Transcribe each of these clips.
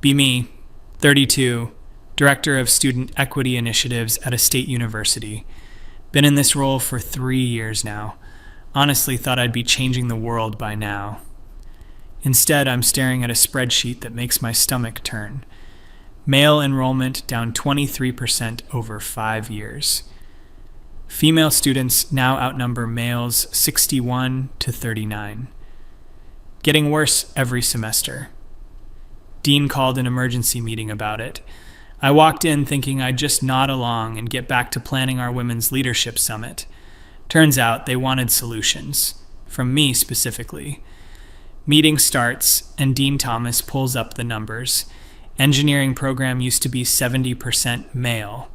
Be me, 32, Director of Student Equity Initiatives at a state university. Been in this role for 3 years now. Honestly thought I'd be changing the world by now. Instead, I'm staring at a spreadsheet that makes my stomach turn. Male enrollment down 23% over 5 years. Female students now outnumber males 61 to 39. Getting worse every semester. Dean called an emergency meeting about it. I walked in thinking I'd just nod along and get back to planning our Women's Leadership Summit. Turns out they wanted solutions, from me specifically. Meeting starts, and Dean Thomas pulls up the numbers. Engineering program used to be 70% male.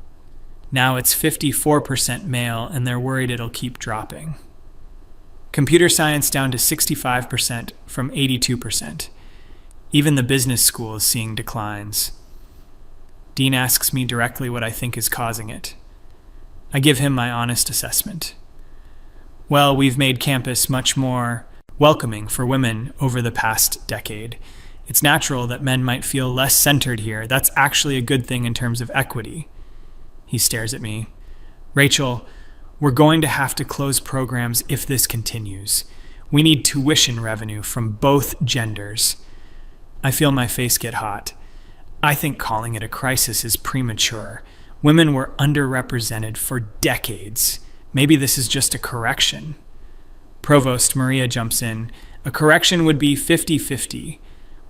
Now it's 54% male, and they're worried it'll keep dropping. Computer science down to 65% from 82%. Even the business school is seeing declines. Dean asks me directly what I think is causing it. I give him my honest assessment. Well, we've made campus much more welcoming for women over the past decade. It's natural that men might feel less centered here. That's actually a good thing in terms of equity. He stares at me. Rachel, we're going to have to close programs if this continues. We need tuition revenue from both genders. I feel my face get hot. I think calling it a crisis is premature. Women were underrepresented for decades. Maybe this is just a correction. Provost Maria jumps in. A correction would be 50-50.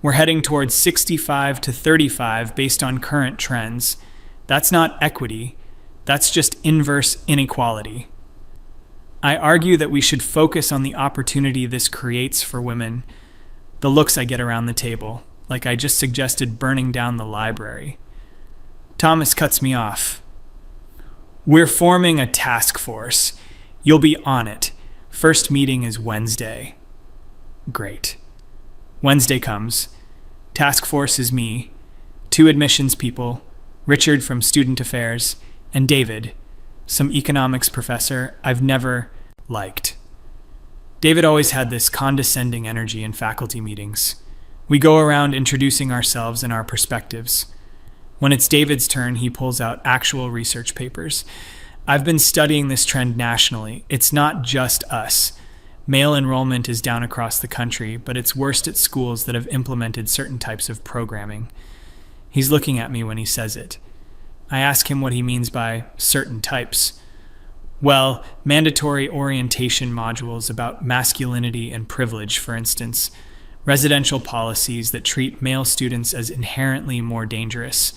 We're heading towards 65 to 35 based on current trends. That's not equity. That's just inverse inequality. I argue that we should focus on the opportunity this creates for women. The looks I get around the table, like I just suggested burning down the library. Thomas cuts me off. We're forming a task force. You'll be on it. First meeting is Wednesday. Great. Wednesday comes. Task force is me, 2 admissions people, Richard from Student Affairs, and David, some economics professor I've never liked. David always had this condescending energy in faculty meetings. We go around introducing ourselves and our perspectives. When it's David's turn, he pulls out actual research papers. I've been studying this trend nationally. It's not just us. Male enrollment is down across the country, but it's worst at schools that have implemented certain types of programming. He's looking at me when he says it. I ask him what he means by certain types. Well, mandatory orientation modules about masculinity and privilege, for instance. Residential policies that treat male students as inherently more dangerous.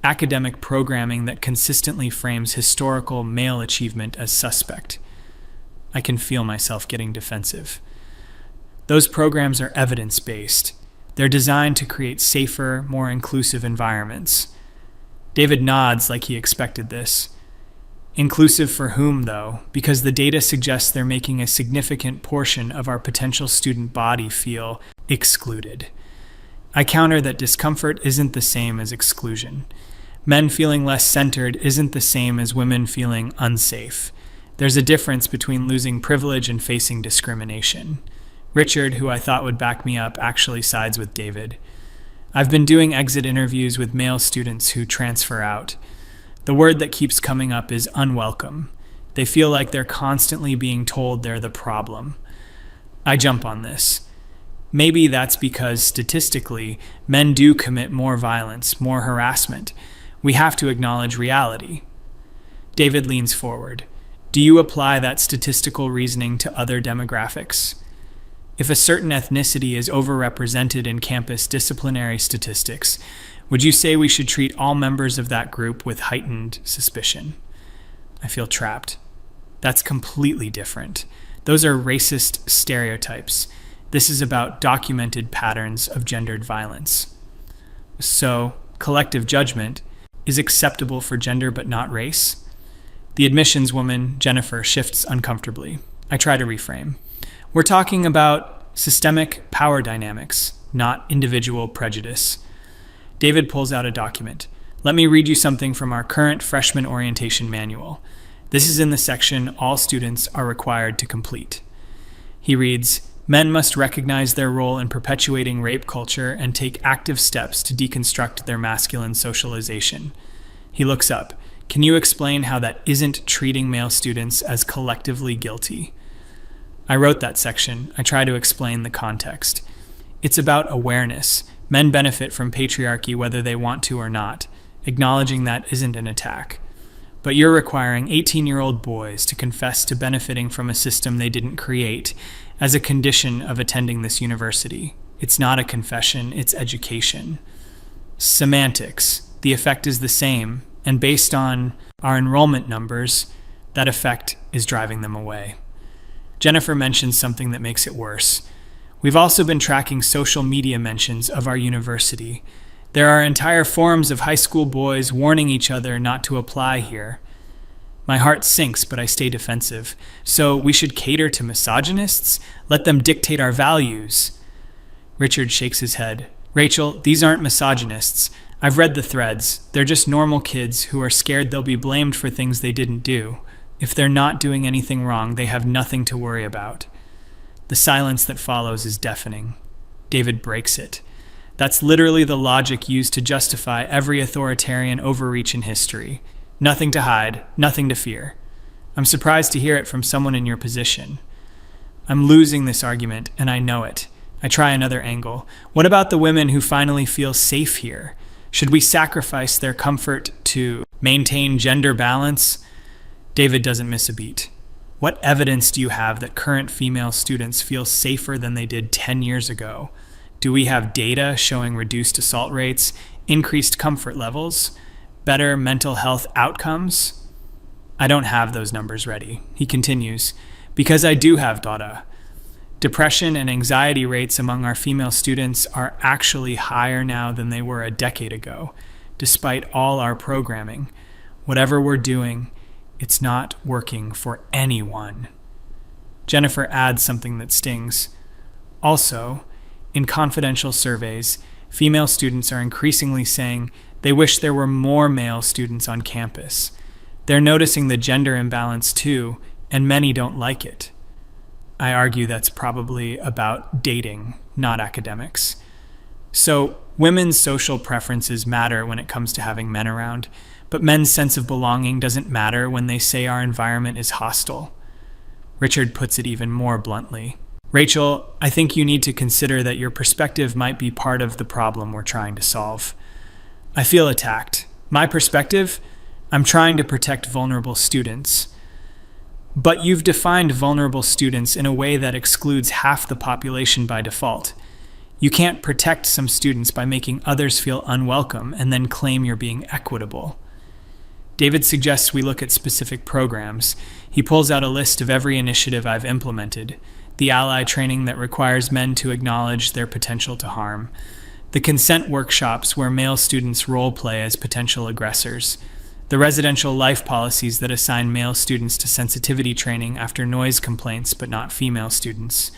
Academic programming that consistently frames historical male achievement as suspect. I can feel myself getting defensive. Those programs are evidence-based. They're designed to create safer, more inclusive environments. David nods like he expected this. Inclusive for whom, though? Because the data suggests they're making a significant portion of our potential student body feel excluded. I counter that discomfort isn't the same as exclusion. Men feeling less centered isn't the same as women feeling unsafe. There's a difference between losing privilege and facing discrimination. Richard, who I thought would back me up, actually sides with David. I've been doing exit interviews with male students who transfer out. The word that keeps coming up is unwelcome. They feel like they're constantly being told they're the problem. I jump on this. Maybe that's because statistically, men do commit more violence, more harassment. We have to acknowledge reality. David leans forward. Do you apply that statistical reasoning to other demographics? If a certain ethnicity is overrepresented in campus disciplinary statistics, would you say we should treat all members of that group with heightened suspicion? I feel trapped. That's completely different. Those are racist stereotypes. This is about documented patterns of gendered violence. So, collective judgment is acceptable for gender but not race? The admissions woman, Jennifer, shifts uncomfortably. I try to reframe. We're talking about systemic power dynamics, not individual prejudice. David pulls out a document. Let me read you something from our current freshman orientation manual. This is in the section all students are required to complete. He reads, Men must recognize their role in perpetuating rape culture and take active steps to deconstruct their masculine socialization. He looks up. Can you explain how that isn't treating male students as collectively guilty? I wrote that section. I try to explain the context. It's about awareness. Men benefit from patriarchy whether they want to or not. Acknowledging that isn't an attack. But you're requiring 18-year-old boys to confess to benefiting from a system they didn't create as a condition of attending this university. It's not a confession, it's education. Semantics. The effect is the same, and based on our enrollment numbers, that effect is driving them away. Jennifer mentions something that makes it worse. We've also been tracking social media mentions of our university. There are entire forums of high school boys warning each other not to apply here. My heart sinks, but I stay defensive. So we should cater to misogynists? Let them dictate our values. Richard shakes his head. Rachel, these aren't misogynists. I've read the threads. They're just normal kids who are scared they'll be blamed for things they didn't do. If they're not doing anything wrong, they have nothing to worry about. The silence that follows is deafening. David breaks it. That's literally the logic used to justify every authoritarian overreach in history. Nothing to hide, nothing to fear. I'm surprised to hear it from someone in your position. I'm losing this argument, and I know it. I try another angle. What about the women who finally feel safe here? Should we sacrifice their comfort to maintain gender balance? David doesn't miss a beat. What evidence do you have that current female students feel safer than they did 10 years ago? Do we have data showing reduced assault rates, increased comfort levels, better mental health outcomes? I don't have those numbers ready. He continues, because I do have data. Depression and anxiety rates among our female students are actually higher now than they were a decade ago, despite all our programming. Whatever we're doing, it's not working for anyone. Jennifer adds something that stings. Also, in confidential surveys, female students are increasingly saying they wish there were more male students on campus. They're noticing the gender imbalance too, and many don't like it. I argue that's probably about dating, not academics. So, women's social preferences matter when it comes to having men around, but men's sense of belonging doesn't matter when they say our environment is hostile. Richard puts it even more bluntly. Rachel, I think you need to consider that your perspective might be part of the problem we're trying to solve. I feel attacked. My perspective? I'm trying to protect vulnerable students. But you've defined vulnerable students in a way that excludes half the population by default. You can't protect some students by making others feel unwelcome and then claim you're being equitable. David suggests we look at specific programs. He pulls out a list of every initiative I've implemented. The ally training that requires men to acknowledge their potential to harm. The consent workshops where male students role play as potential aggressors. The residential life policies that assign male students to sensitivity training after noise complaints but not female students.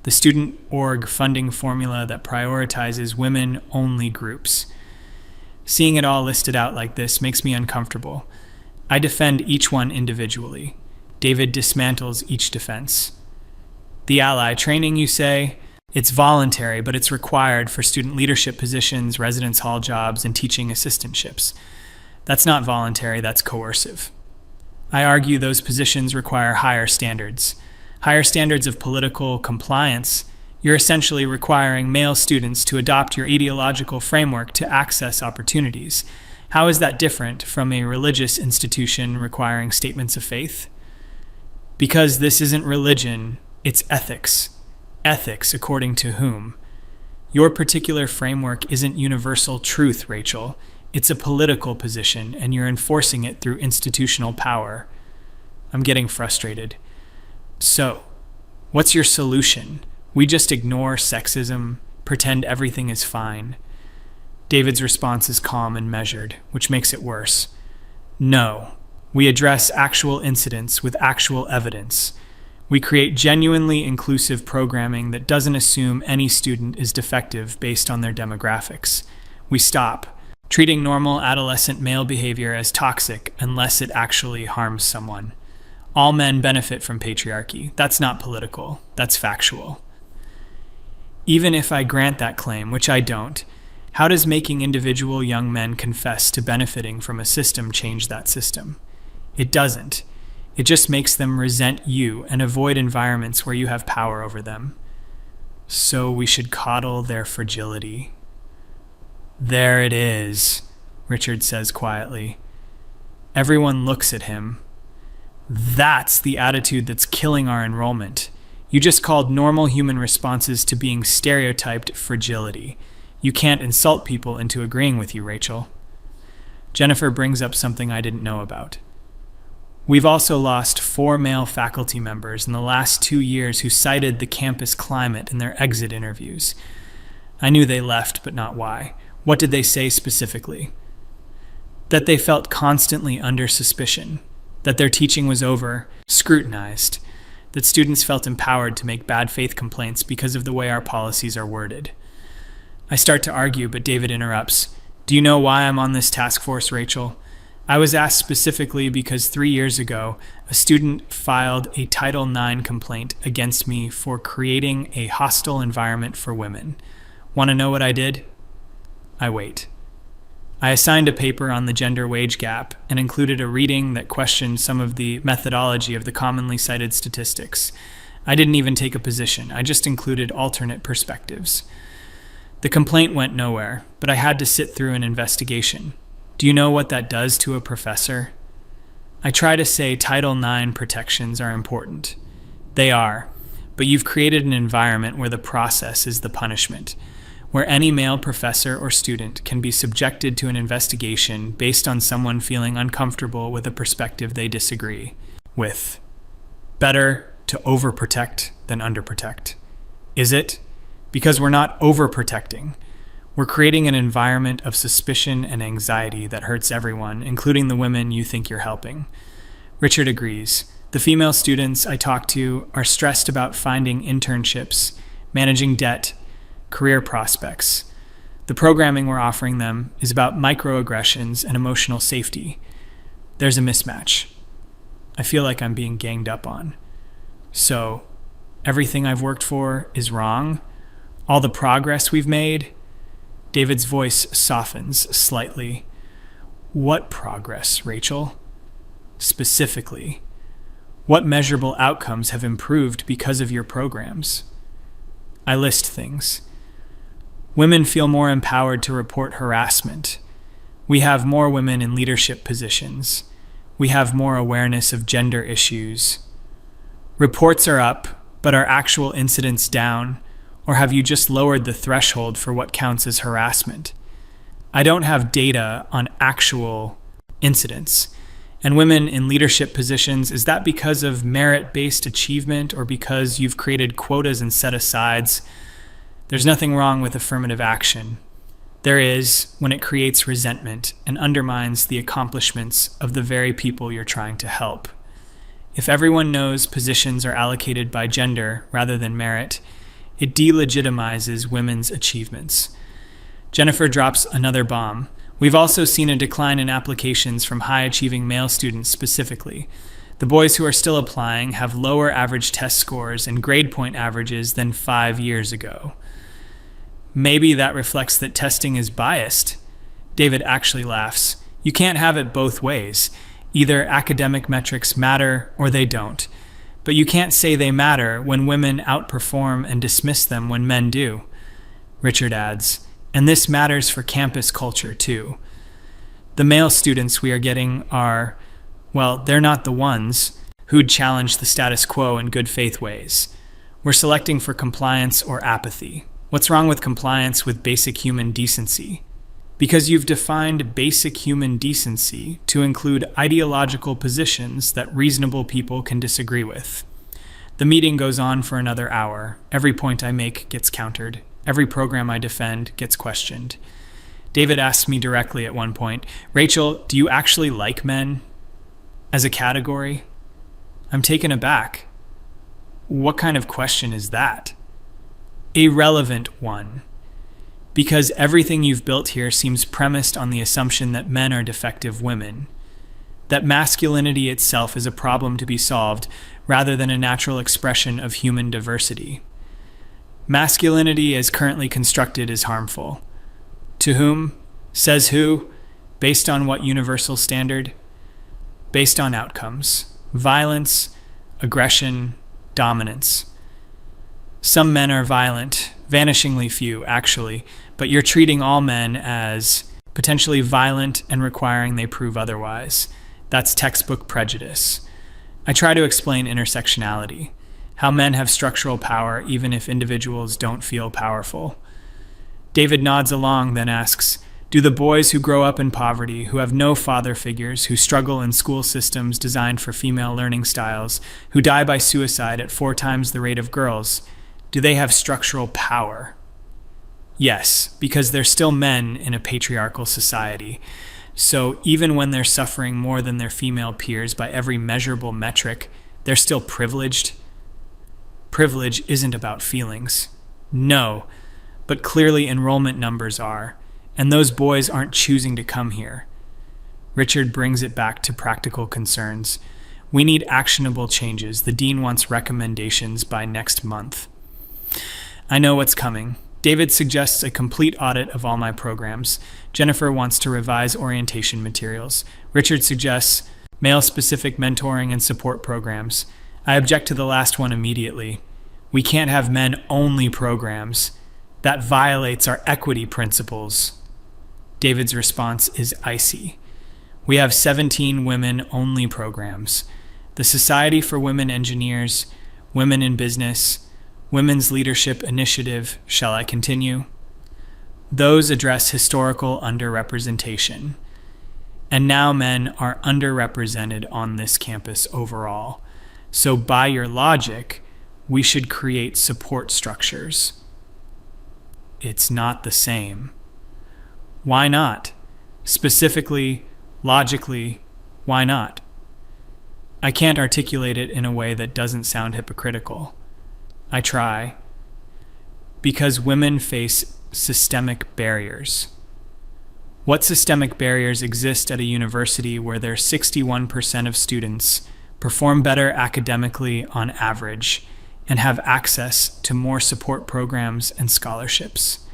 The student org funding formula that prioritizes women-only groups. Seeing it all listed out like this makes me uncomfortable. I defend each one individually. David dismantles each defense. The ally training, you say? It's voluntary, but it's required for student leadership positions, residence hall jobs, and teaching assistantships. That's not voluntary, that's coercive. I argue those positions require higher standards of political compliance. You're essentially requiring male students to adopt your ideological framework to access opportunities. How is that different from a religious institution requiring statements of faith? Because this isn't religion, it's ethics. Ethics according to whom? Your particular framework isn't universal truth, Rachel. It's a political position, and you're enforcing it through institutional power. I'm getting frustrated. So, what's your solution? We just ignore sexism, pretend everything is fine. David's response is calm and measured, which makes it worse. No, we address actual incidents with actual evidence. We create genuinely inclusive programming that doesn't assume any student is defective based on their demographics. We stop treating normal adolescent male behavior as toxic unless it actually harms someone. All men benefit from patriarchy. That's not political. That's factual. Even if I grant that claim, which I don't, how does making individual young men confess to benefiting from a system change that system? It doesn't. It just makes them resent you and avoid environments where you have power over them. So we should coddle their fragility. There it is, Richard says quietly. Everyone looks at him. That's the attitude that's killing our enrollment. You just called normal human responses to being stereotyped fragility. You can't insult people into agreeing with you, Rachel. Jennifer brings up something I didn't know about. We've also lost 4 male faculty members in the last 2 years who cited the campus climate in their exit interviews. I knew they left, but not why. What did they say specifically? That they felt constantly under suspicion, that their teaching was scrutinized, that students felt empowered to make bad faith complaints because of the way our policies are worded. I start to argue, but David interrupts. Do you know why I'm on this task force, Rachel? I was asked specifically because 3 years ago, a student filed a Title IX complaint against me for creating a hostile environment for women. Want to know what I did? I wait. I assigned a paper on the gender wage gap and included a reading that questioned some of the methodology of the commonly cited statistics. I didn't even take a position. I just included alternate perspectives. The complaint went nowhere, but I had to sit through an investigation. Do you know what that does to a professor? I try to say Title IX protections are important. They are, but you've created an environment where the process is the punishment, where any male professor or student can be subjected to an investigation based on someone feeling uncomfortable with a perspective they disagree with. Better to overprotect than underprotect. Is it? Because we're not overprotecting. We're creating an environment of suspicion and anxiety that hurts everyone, including the women you think you're helping. Richard agrees. The female students I talk to are stressed about finding internships, managing debt, career prospects. The programming we're offering them is about microaggressions and emotional safety. There's a mismatch. I feel like I'm being ganged up on. So, everything I've worked for is wrong? All the progress we've made? David's voice softens slightly. What progress, Rachel? Specifically, what measurable outcomes have improved because of your programs? I list things. Women feel more empowered to report harassment. We have more women in leadership positions. We have more awareness of gender issues. Reports are up, but are actual incidents down? Or have you just lowered the threshold for what counts as harassment? I don't have data on actual incidents. And women in leadership positions, is that because of merit-based achievement or because you've created quotas and set-asides? There's nothing wrong with affirmative action. There is when it creates resentment and undermines the accomplishments of the very people you're trying to help. If everyone knows positions are allocated by gender rather than merit, it delegitimizes women's achievements. Jennifer drops another bomb. We've also seen a decline in applications from high-achieving male students specifically. The boys who are still applying have lower average test scores and grade point averages than 5 years ago. Maybe that reflects that testing is biased. David actually laughs. You can't have it both ways. Either academic metrics matter or they don't. But you can't say they matter when women outperform and dismiss them when men do. Richard adds, and this matters for campus culture too. The male students we are getting are, well, they're not the ones who'd challenge the status quo in good faith ways. We're selecting for compliance or apathy. What's wrong with compliance with basic human decency? Because you've defined basic human decency to include ideological positions that reasonable people can disagree with. The meeting goes on for another hour. Every point I make gets countered. Every program I defend gets questioned. David asks me directly at one point, Rachel, do you actually like men as a category? I'm taken aback. What kind of question is that? A relevant one. Because everything you've built here seems premised on the assumption that men are defective women, that masculinity itself is a problem to be solved rather than a natural expression of human diversity. Masculinity as currently constructed is harmful. To whom? Says who? Based on what universal standard? Based on outcomes. Violence, aggression, dominance. Some men are violent, vanishingly few, actually, but you're treating all men as potentially violent and requiring they prove otherwise. That's textbook prejudice. I try to explain intersectionality, how men have structural power even if individuals don't feel powerful. David nods along, then asks, do the boys who grow up in poverty, who have no father figures, who struggle in school systems designed for female learning styles, who die by suicide at 4 times the rate of girls, do they have structural power? Yes, because they're still men in a patriarchal society. So even when they're suffering more than their female peers by every measurable metric, they're still privileged. Privilege isn't about feelings. No, but clearly enrollment numbers are, and those boys aren't choosing to come here. Richard brings it back to practical concerns. We need actionable changes. The dean wants recommendations by next month. I know what's coming. David suggests a complete audit of all my programs. Jennifer wants to revise orientation materials. Richard suggests male-specific mentoring and support programs. I object to the last one immediately. We can't have men-only programs. That violates our equity principles. David's response is icy. We have 17 women-only programs. The Society for Women Engineers, Women in Business, Women's Leadership Initiative, shall I continue? Those address historical underrepresentation. And now men are underrepresented on this campus overall. So by your logic, we should create support structures. It's not the same. Why not? Specifically, logically, why not? I can't articulate it in a way that doesn't sound hypocritical. I try. Because women face systemic barriers. What systemic barriers exist at a university where their 61% of students perform better academically on average and have access to more support programs and scholarships?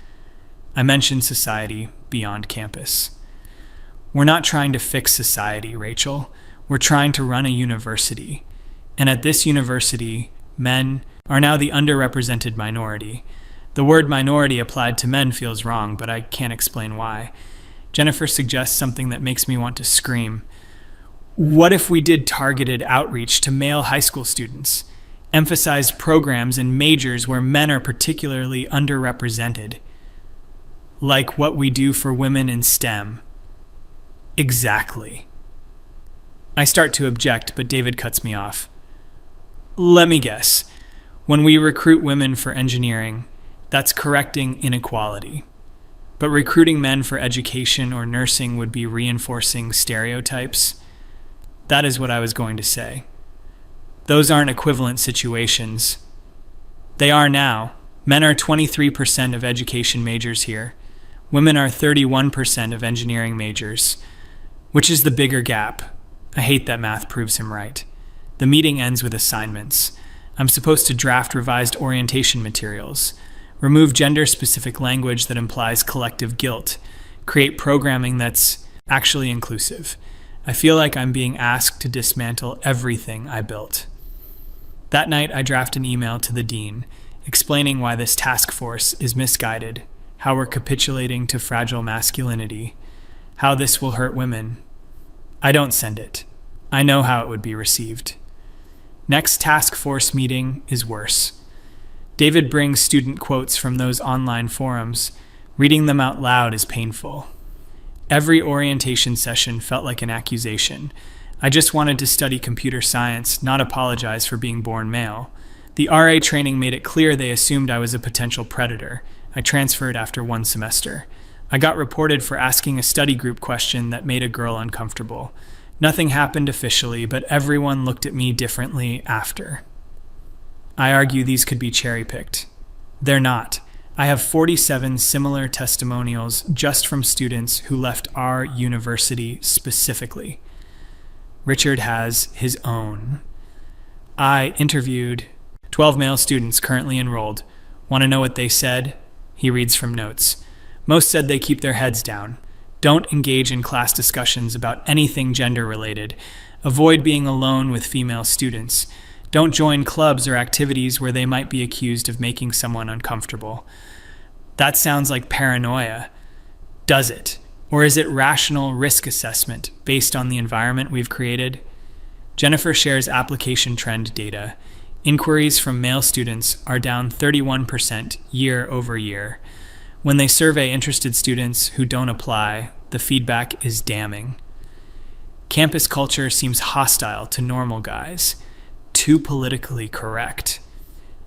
I mentioned society beyond campus. We're not trying to fix society, Rachel. We're trying to run a university. And at this university, men are now the underrepresented minority. The word minority applied to men feels wrong, but I can't explain why. Jennifer suggests something that makes me want to scream. What if we did targeted outreach to male high school students? Emphasized programs and majors where men are particularly underrepresented? Like what we do for women in STEM. Exactly. I start to object, but David cuts me off. Let me guess. When we recruit women for engineering, that's correcting inequality. But recruiting men for education or nursing would be reinforcing stereotypes. That is what I was going to say. Those aren't equivalent situations. They are now. Men are 23% of education majors here. Women are 31% of engineering majors. Which is the bigger gap? I hate that math proves him right. The meeting ends with assignments. I'm supposed to draft revised orientation materials, remove gender-specific language that implies collective guilt, create programming that's actually inclusive. I feel like I'm being asked to dismantle everything I built. That night, I draft an email to the dean, explaining why this task force is misguided, how we're capitulating to fragile masculinity, how this will hurt women. I don't send it. I know how it would be received. Next task force meeting is worse. David brings student quotes from those online forums. Reading them out loud is painful. Every orientation session felt like an accusation. I just wanted to study computer science, not apologize for being born male. The RA training made it clear they assumed I was a potential predator. I transferred after 1 semester. I got reported for asking a study group question that made a girl uncomfortable. Nothing happened officially, but everyone looked at me differently after. I argue these could be cherry-picked. They're not. I have 47 similar testimonials just from students who left our university specifically. Richard has his own. I interviewed 12 male students currently enrolled. Want to know what they said? He reads from notes. Most said they keep their heads down. Don't engage in class discussions about anything gender-related. Avoid being alone with female students. Don't join clubs or activities where they might be accused of making someone uncomfortable. That sounds like paranoia. Does it? Or is it rational risk assessment based on the environment we've created? Jennifer shares application trend data. Inquiries from male students are down 31% year over year. When they survey interested students who don't apply, the feedback is damning. Campus culture seems hostile to normal guys. Too politically correct.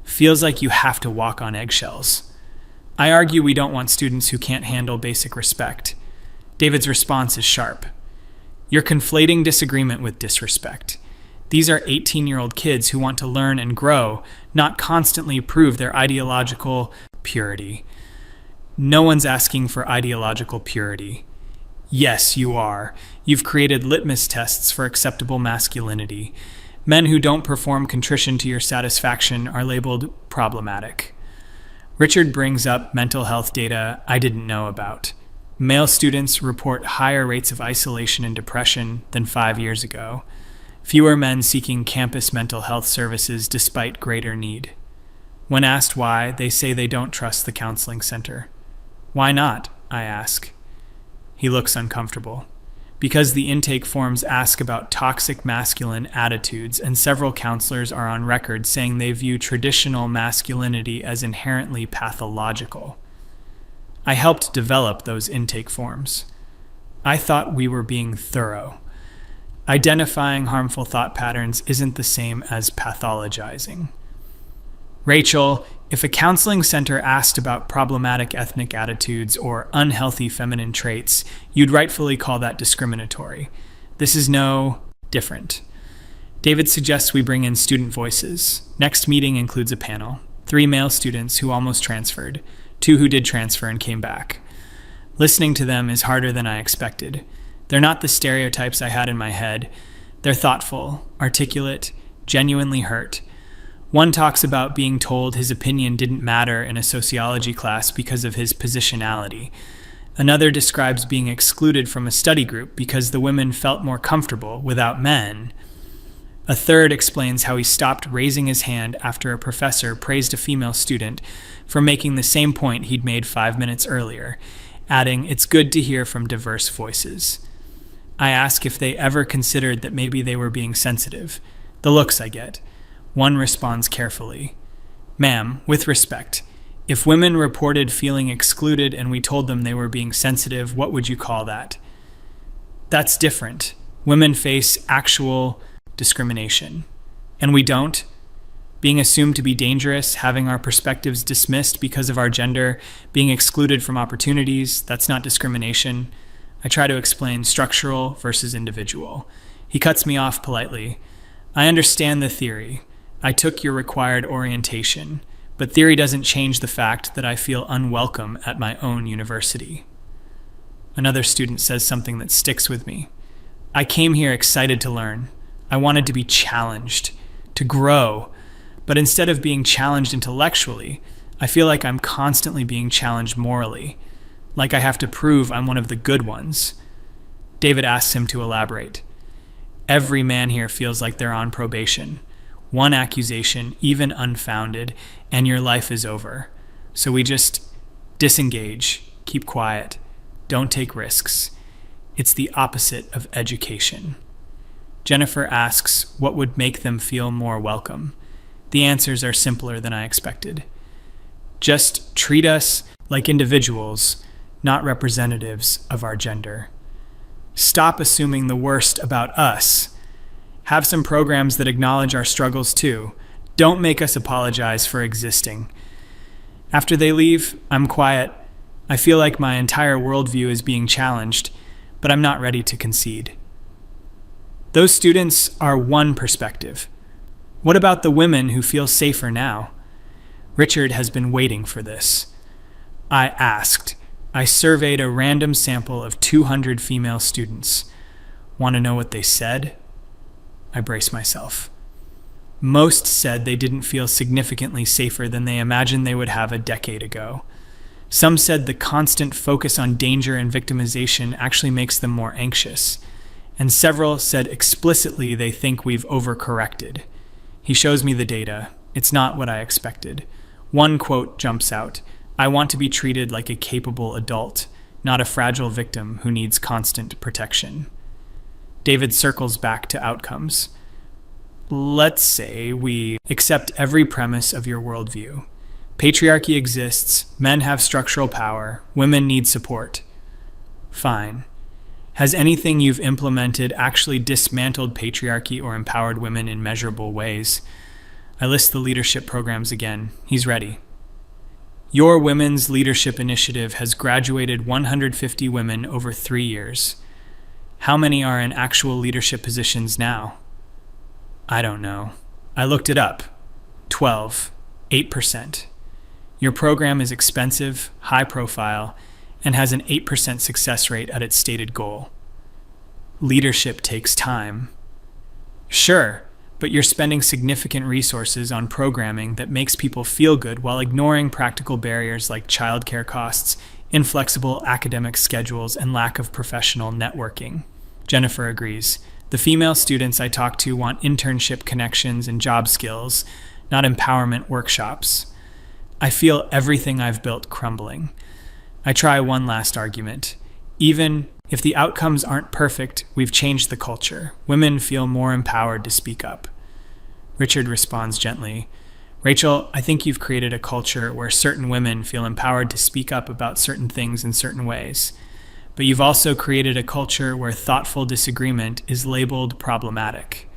Feels like you have to walk on eggshells. I argue we don't want students who can't handle basic respect. David's response is sharp. You're conflating disagreement with disrespect. These are 18-year-old kids who want to learn and grow, not constantly prove their ideological purity. No one's asking for ideological purity. Yes, you are. You've created litmus tests for acceptable masculinity. Men who don't perform contrition to your satisfaction are labeled problematic. Richard brings up mental health data I didn't know about. Male students report higher rates of isolation and depression than 5 years ago. Fewer men seeking campus mental health services despite greater need. When asked why, they say they don't trust the counseling center. Why not? I ask. He looks uncomfortable. Because the intake forms ask about toxic masculine attitudes, and several counselors are on record saying they view traditional masculinity as inherently pathological. I helped develop those intake forms. I thought we were being thorough. Identifying harmful thought patterns isn't the same as pathologizing. Rachel, if a counseling center asked about problematic ethnic attitudes or unhealthy feminine traits, you'd rightfully call that discriminatory. This is no different. David suggests we bring in student voices. Next meeting includes a panel. 3 male students who almost transferred, 2 who did transfer and came back. Listening to them is harder than I expected. They're not the stereotypes I had in my head. They're thoughtful, articulate, genuinely hurt. One talks about being told his opinion didn't matter in a sociology class because of his positionality. Another describes being excluded from a study group because the women felt more comfortable without men. A third explains how he stopped raising his hand after a professor praised a female student for making the same point he'd made 5 minutes earlier, adding, "It's good to hear from diverse voices." I ask if they ever considered that maybe they were being sensitive. The looks I get. One responds carefully. "Ma'am, with respect, if women reported feeling excluded and we told them they were being sensitive, what would you call that?" That's different. Women face actual discrimination. And we don't. Being assumed to be dangerous, having our perspectives dismissed because of our gender, being excluded from opportunities, that's not discrimination. I try to explain structural versus individual. He cuts me off politely. "I understand the theory. I took your required orientation, but theory doesn't change the fact that I feel unwelcome at my own university." Another student says something that sticks with me. "I came here excited to learn. I wanted to be challenged, to grow, but instead of being challenged intellectually, I feel like I'm constantly being challenged morally, like I have to prove I'm one of the good ones." David asks him to elaborate. "Every man here feels like they're on probation. One accusation, even unfounded, and your life is over. So we just disengage, keep quiet, don't take risks. It's the opposite of education." Jennifer asks what would make them feel more welcome. The answers are simpler than I expected. Just treat us like individuals, not representatives of our gender. Stop assuming the worst about us. Have some programs that acknowledge our struggles too. Don't make us apologize for existing. After they leave, I'm quiet. I feel like my entire worldview is being challenged, but I'm not ready to concede. Those students are one perspective. What about the women who feel safer now? Richard has been waiting for this. I asked. I surveyed a random sample of 200 female students. Want to know what they said? I brace myself. Most said they didn't feel significantly safer than they imagined they would have a decade ago. Some said the constant focus on danger and victimization actually makes them more anxious. And several said explicitly they think we've overcorrected. He shows me the data. It's not what I expected. One quote jumps out: "I want to be treated like a capable adult, not a fragile victim who needs constant protection." David circles back to outcomes. Let's say we accept every premise of your worldview. Patriarchy exists, men have structural power, women need support. Fine. Has anything you've implemented actually dismantled patriarchy or empowered women in measurable ways? I list the leadership programs again. He's ready. Your Women's Leadership Initiative has graduated 150 women over 3 years. How many are in actual leadership positions now? I don't know. I looked it up. 12. 8%. Your program is expensive, high profile, and has an 8% success rate at its stated goal. Leadership takes time. Sure, but you're spending significant resources on programming that makes people feel good while ignoring practical barriers like childcare costs, inflexible academic schedules, and lack of professional networking. Jennifer agrees. The female students I talk to want internship connections and job skills, not empowerment workshops. I feel everything I've built crumbling. I try one last argument. Even if the outcomes aren't perfect, we've changed the culture. Women feel more empowered to speak up. Richard responds gently. Rachel, I think you've created a culture where certain women feel empowered to speak up about certain things in certain ways. But you've also created a culture where thoughtful disagreement is labeled problematic,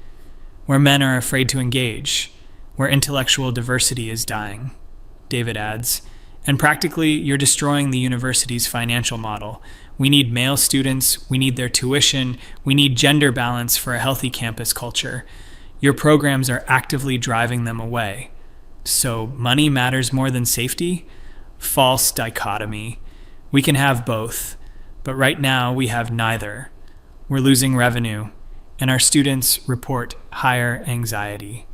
where men are afraid to engage, where intellectual diversity is dying. David adds, and practically you're destroying the university's financial model. We need male students, we need their tuition, we need gender balance for a healthy campus culture. Your programs are actively driving them away. So money matters more than safety? False dichotomy. We can have both, but right now we have neither. We're losing revenue, and our students report higher anxiety.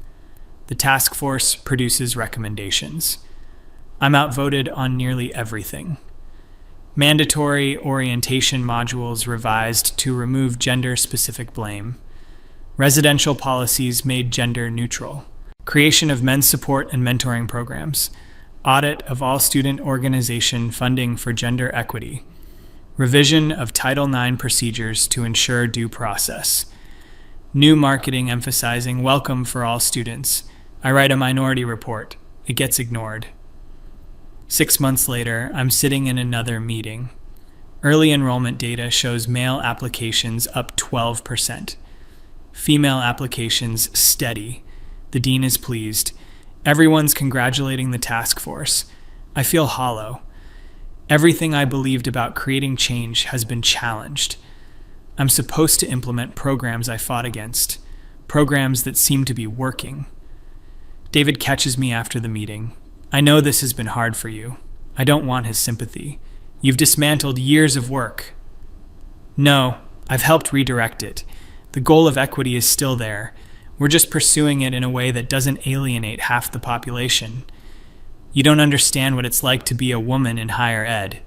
The task force produces recommendations. I'm outvoted on nearly everything. Mandatory orientation modules revised to remove gender-specific blame. Residential policies made gender neutral. Creation of men's support and mentoring programs. Audit of all student organization funding for gender equity. Revision of Title IX procedures to ensure due process. New marketing emphasizing welcome for all students. I write a minority report. It gets ignored. 6 months later, I'm sitting in another meeting. Early enrollment data shows male applications up 12%. Female applications steady. The dean is pleased. Everyone's congratulating the task force. I feel hollow. Everything I believed about creating change has been challenged. I'm supposed to implement programs I fought against, programs that seem to be working. David catches me after the meeting. I know this has been hard for you. I don't want his sympathy. You've dismantled years of work. No, I've helped redirect it. The goal of equity is still there. We're just pursuing it in a way that doesn't alienate half the population. You don't understand what it's like to be a woman in higher ed.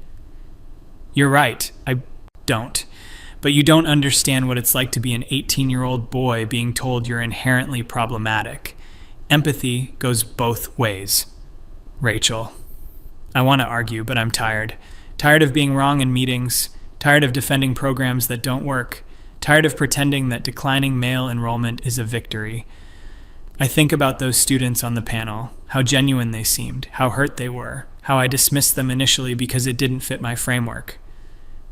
You're right, I don't. But you don't understand what it's like to be an 18-year-old boy being told you're inherently problematic. Empathy goes both ways. Rachel. I want to argue, but I'm tired. Tired of being wrong in meetings. Tired of defending programs that don't work. Tired of pretending that declining male enrollment is a victory. I think about those students on the panel, how genuine they seemed, how hurt they were, how I dismissed them initially because it didn't fit my framework.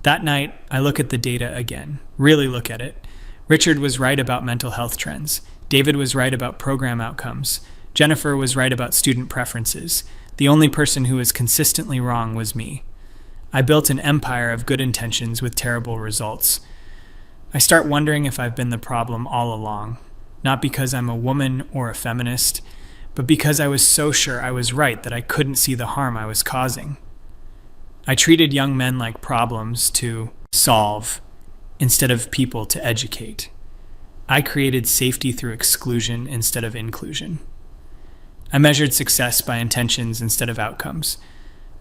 That night, I look at the data again, really look at it. Richard was right about mental health trends. David was right about program outcomes. Jennifer was right about student preferences. The only person who was consistently wrong was me. I built an empire of good intentions with terrible results. I start wondering if I've been the problem all along, not because I'm a woman or a feminist, but because I was so sure I was right that I couldn't see the harm I was causing. I treated young men like problems to solve instead of people to educate. I created safety through exclusion instead of inclusion. I measured success by intentions instead of outcomes.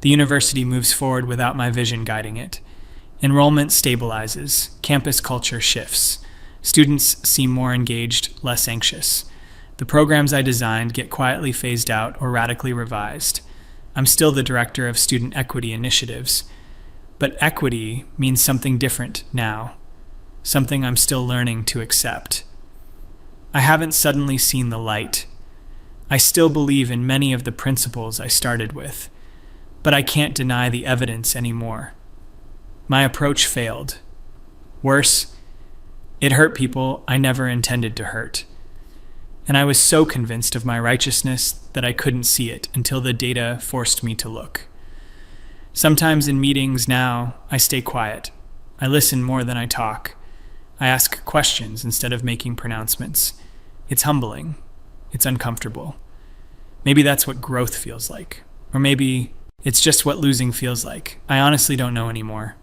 The university moves forward without my vision guiding it. Enrollment stabilizes, campus culture shifts. Students seem more engaged, less anxious. The programs I designed get quietly phased out or radically revised. I'm still the director of student equity initiatives, but equity means something different now, something I'm still learning to accept. I haven't suddenly seen the light. I still believe in many of the principles I started with, but I can't deny the evidence anymore. My approach failed. Worse, it hurt people I never intended to hurt. And I was so convinced of my righteousness that I couldn't see it until the data forced me to look. Sometimes in meetings now, I stay quiet. I listen more than I talk. I ask questions instead of making pronouncements. It's humbling. It's uncomfortable. Maybe that's what growth feels like. Or maybe it's just what losing feels like. I honestly don't know anymore.